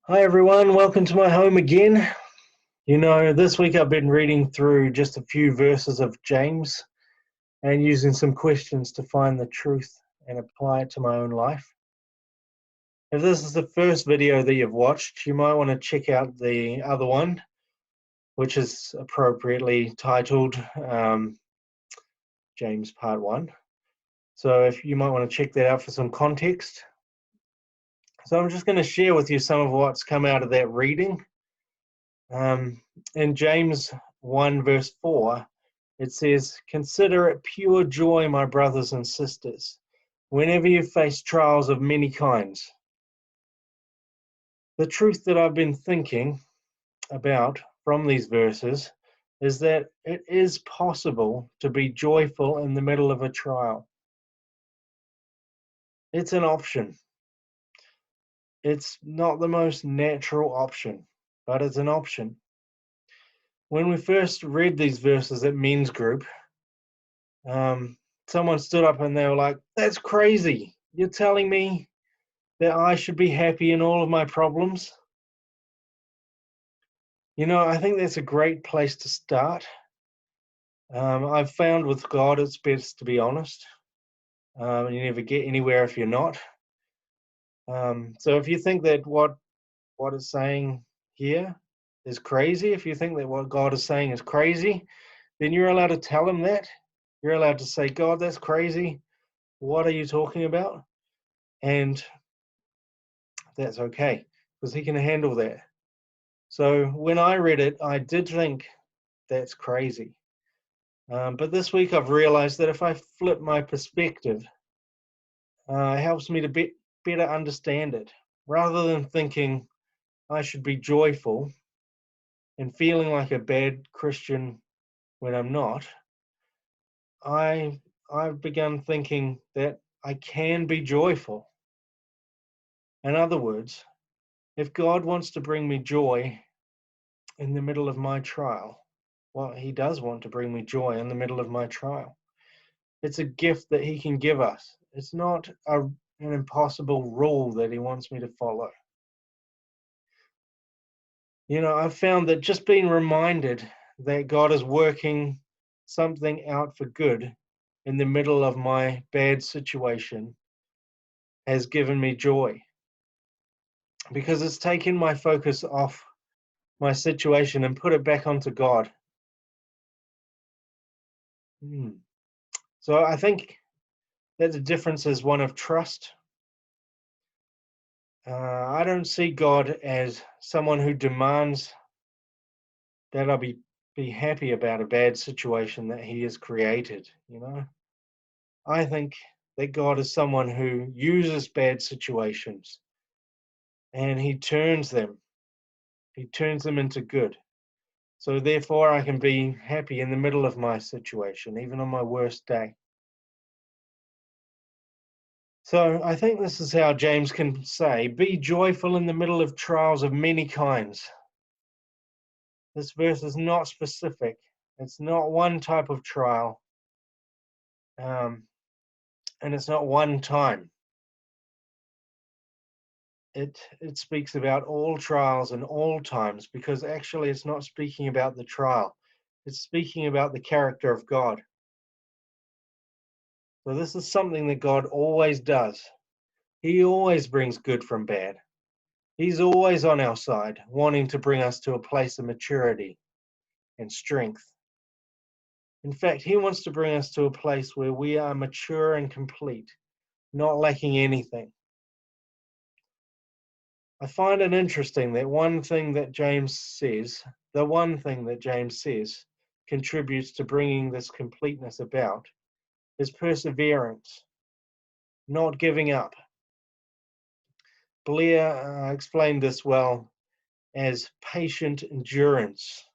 Hi everyone, welcome to my home again. This week I've been reading through just a few verses of James and using some questions to find the truth and apply it to my own life. If this is the first video that you've watched, you might want to check out the other one, which is appropriately titled James Part 1. So if you might want to check that out for some context. So I'm just going to share with you some of what's come out of that reading. In James 1 verse 4, it says, "Consider it pure joy, my brothers and sisters, whenever you face trials of many kinds." The truth that I've been thinking about from these verses is that it is possible to be joyful in the middle of a trial. It's an option. It's not the most natural option, but it's an option. When we first read these verses at men's group, someone stood up and they were like, "That's crazy. You're telling me that I should be happy in all of my problems?" I think that's a great place to start. I've found with God it's best to be honest. You never get anywhere if you're not. So if you think that what it's saying here is crazy, if you think that what God is saying is crazy, then you're allowed to tell him that. You're allowed to say, "God, that's crazy. What are you talking about?" And that's okay, because he can handle that. So when I read it, I did think that's crazy. But this week I've realized that if I flip my perspective, it helps me to better understand it. Rather than thinking I should be joyful and feeling like a bad Christian when I'm not, I've begun thinking that I can be joyful. In other words, if God wants to bring me joy in the middle of my trial, well, he does want to bring me joy in the middle of my trial. It's a gift that he can give us. It's not an impossible rule that he wants me to follow. I've found that just being reminded that God is working something out for good in the middle of my bad situation has given me joy, because it's taken my focus off my situation and put it back onto God. So I think that the difference is one of trust. I don't see God as someone who demands that I be happy about a bad situation that he has created. I think that God is someone who uses bad situations and he turns them into good. So therefore I can be happy in the middle of my situation, even on my worst day. So I think this is how James can say, "Be joyful in the middle of trials of many kinds." This verse is not specific. It's not one type of trial, and it's not one time. It speaks about all trials and all times, because actually it's not speaking about the trial. It's speaking about the character of God. So this is something that God always does. He always brings good from bad. He's always on our side, wanting to bring us to a place of maturity and strength. In fact, he wants to bring us to a place where we are mature and complete, not lacking anything. I find it interesting that the one thing that James says contributes to bringing this completeness about is perseverance, not giving up. Blair explained this well as patient endurance.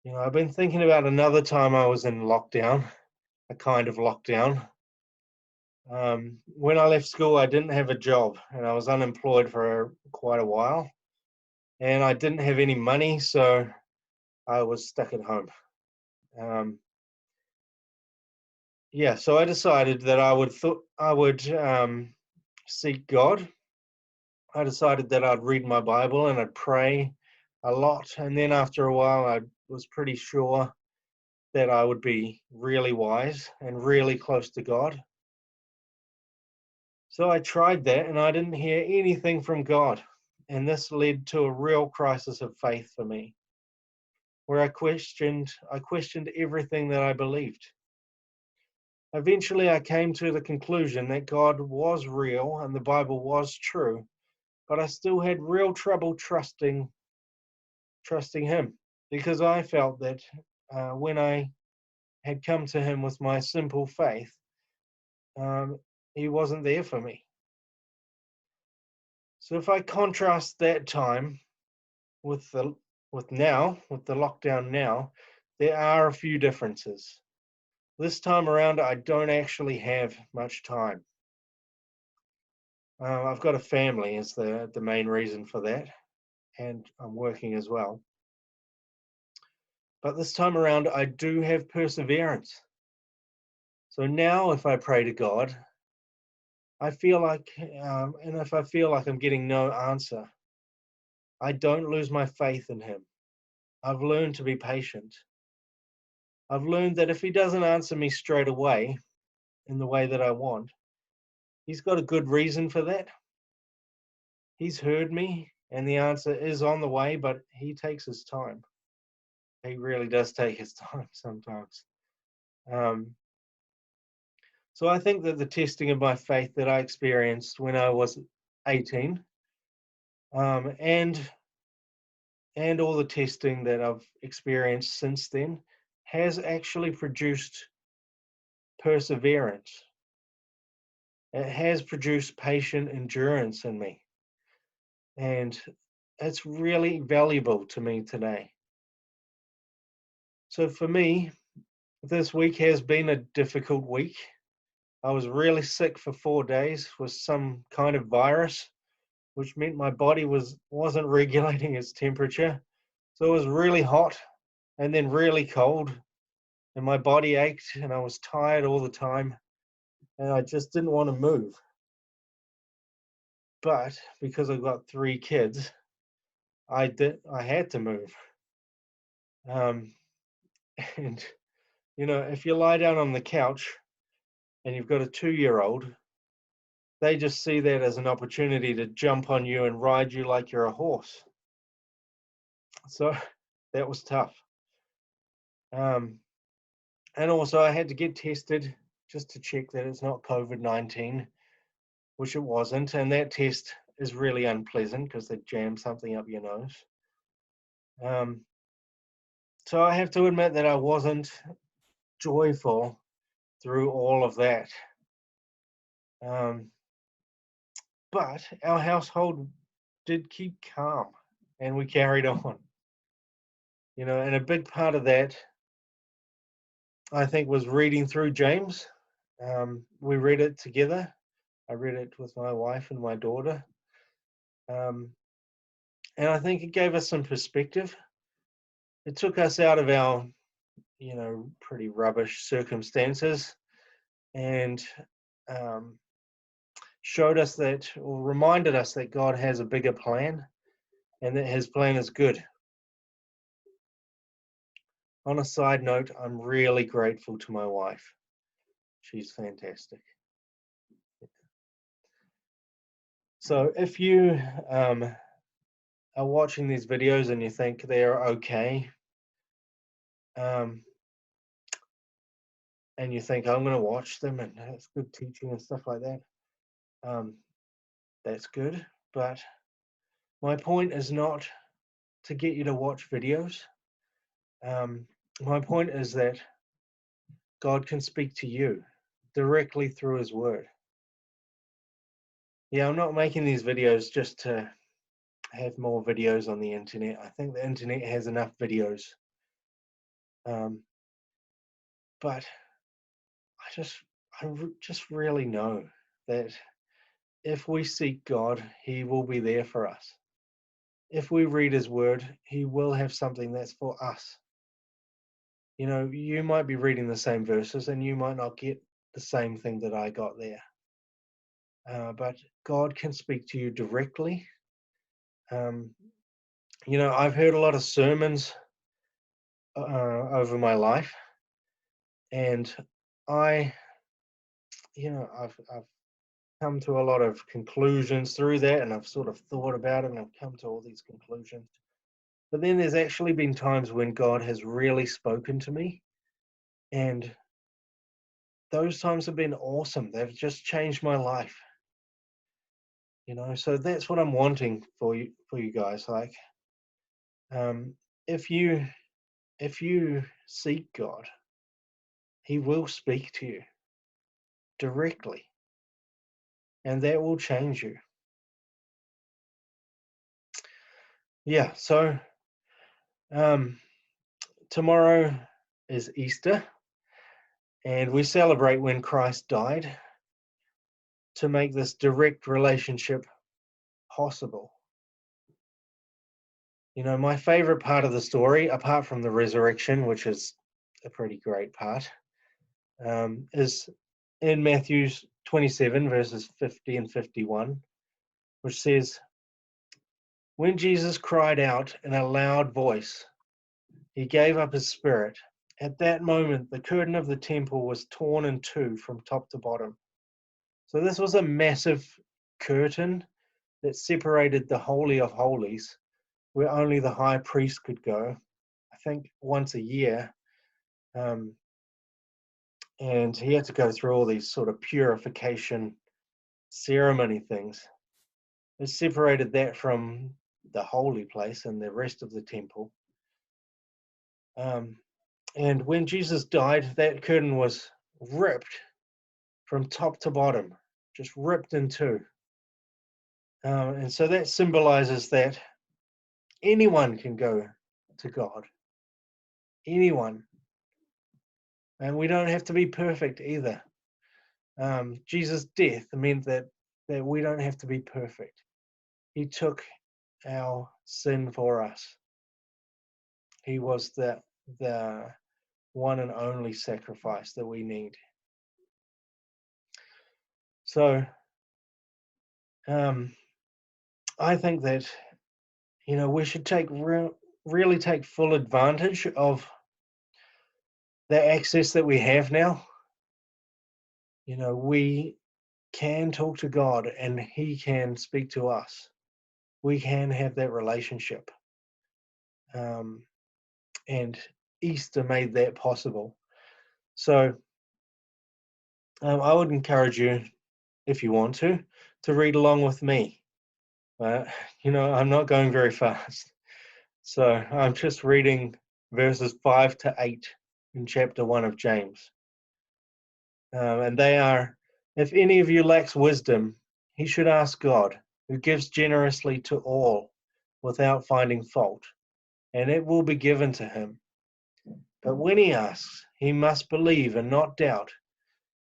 I've been thinking about another time I was in lockdown, a kind of lockdown. When I left school, I didn't have a job and I was unemployed for quite a while. And I didn't have any money, so I was stuck at home. So I decided that I would seek God. I decided that I'd read my Bible and I'd pray a lot. And then after a while, I was pretty sure that I would be really wise and really close to God. So I tried that and I didn't hear anything from God. And this led to a real crisis of faith for me, where I questioned everything that I believed. Eventually I came to the conclusion that God was real and the Bible was true, but I still had real trouble trusting him, because I felt that when I had come to him with my simple faith, he wasn't there for me. So if I contrast that time with the lockdown now, there are a few differences. This time around, I don't actually have much time. I've got a family is the main reason for that, and I'm working as well. But this time around, I do have perseverance. So now if I pray to God, I feel like, and if I feel like I'm getting no answer, I don't lose my faith in him. I've learned to be patient. I've learned that if he doesn't answer me straight away in the way that I want, he's got a good reason for that. He's heard me and the answer is on the way, but he takes his time. He really does take his time sometimes. So I think that the testing of my faith that I experienced when I was 18, and all the testing that I've experienced since then, has actually produced perseverance. It has produced patient endurance in me. And it's really valuable to me today. So for me, this week has been a difficult week. I was really sick for 4 days with some kind of virus, which meant my body wasn't regulating its temperature. So it was really hot and then really cold, and my body ached and I was tired all the time, and I just didn't want to move. But because I've got 3 kids, I had to move. And if you lie down on the couch and you've got a 2-year-old, they just see that as an opportunity to jump on you and ride you like you're a horse. So that was tough. And also I had to get tested just to check that it's not COVID-19, which it wasn't. And that test is really unpleasant because they jam something up your nose. So I have to admit that I wasn't joyful through all of that. But our household did keep calm and we carried on. And a big part of that, I think, was reading through James. We read it together. I read it with my wife and my daughter. And I think it gave us some perspective. It took us out of our, pretty rubbish circumstances and showed us that, or reminded us that God has a bigger plan and that his plan is good. On a side note, I'm really grateful to my wife. She's fantastic. So if you are watching these videos and you think they're okay, and you think I'm going to watch them and it's good teaching and stuff like that, that's good. But my point is not to get you to watch videos. My point is that God can speak to you directly through his word. Yeah, I'm not making these videos just to have more videos on the internet. I think the internet has enough videos. But I just really know that if we seek God, he will be there for us. If we read his word, he will have something that's for us. You might be reading the same verses and you might not get the same thing that I got there. but God can speak to you directly. I've heard a lot of sermons over my life, and I, I've come to a lot of conclusions through that, and I've sort of thought about it, and I've come to all these conclusions. But then there's actually been times when God has really spoken to me, and those times have been awesome. They've just changed my life. So that's what I'm wanting for you guys. Like, if you seek God, He will speak to you directly, and that will change you. Yeah. So tomorrow is Easter, and we celebrate when Christ died to make this direct relationship possible. My favorite part of the story, apart from the resurrection, which is a pretty great part, is in Matthew 27, verses 50 and 51, which says, "When Jesus cried out in a loud voice, he gave up his spirit. At that moment, the curtain of the temple was torn in two from top to bottom." So this was a massive curtain that separated the Holy of Holies, where only the high priest could go, I think once a year. And he had to go through all these sort of purification ceremony things. It separated that from the holy place and the rest of the temple. And when Jesus died, that curtain was ripped from top to bottom, just ripped in two. And so that symbolizes that anyone can go to God. Anyone. And we don't have to be perfect either. Jesus' death meant that we don't have to be perfect. He took our sin for us. He was the one and only sacrifice that we need. So I think that we should really take full advantage of the access that we have now. We can talk to God and He can speak to us. We can have that relationship. And Easter made that possible. So I would encourage you, if you want to read along with me. I'm not going very fast. So I'm just reading verses 5 to 8 in chapter 1 of James. And they are, "If any of you lacks wisdom, he should ask God, who gives generously to all without finding fault, and it will be given to him. But when he asks, he must believe and not doubt,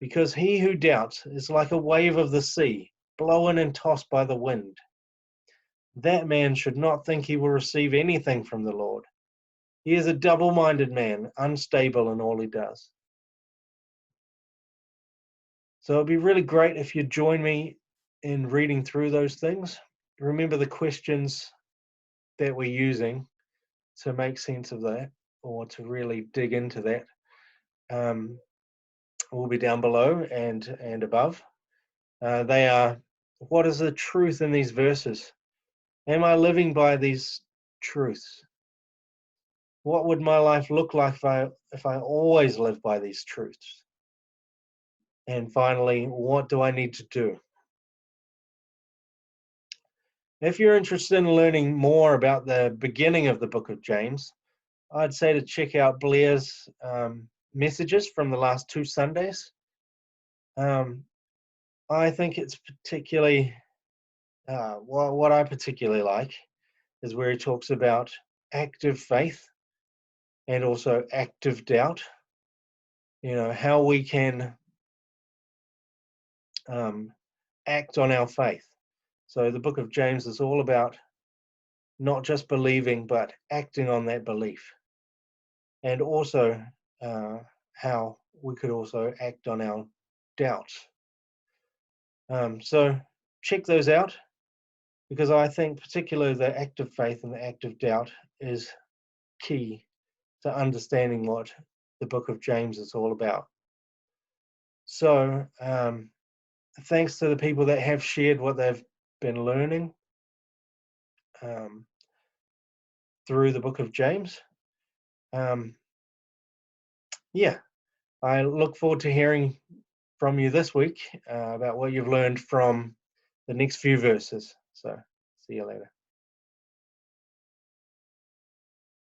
because he who doubts is like a wave of the sea, blown and tossed by the wind. That man should not think he will receive anything from the Lord. He is a double-minded man, unstable in all he does." So it'd be really great if you join me in reading through those things. Remember the questions that we're using to make sense of that, or to really dig into that, will be down below and above. They are, what is the truth in these verses? Am I living by these truths? What would my life look like if I always lived by these truths? And finally, what do I need to do? If you're interested in learning more about the beginning of the book of James, I'd say to check out Blair's messages from the last 2 Sundays. I think it's particularly, what I particularly like is where he talks about active faith and also active doubt. How we can act on our faith. So the book of James is all about not just believing, but acting on that belief. And also how we could also act on our doubts. So check those out, because I think particularly the active faith and the active doubt is key to understanding what the book of James is all about. So thanks to the people that have shared what they've been learning through the book of James. Yeah, I look forward to hearing from you this week about what you've learned from the next few verses. So see you later.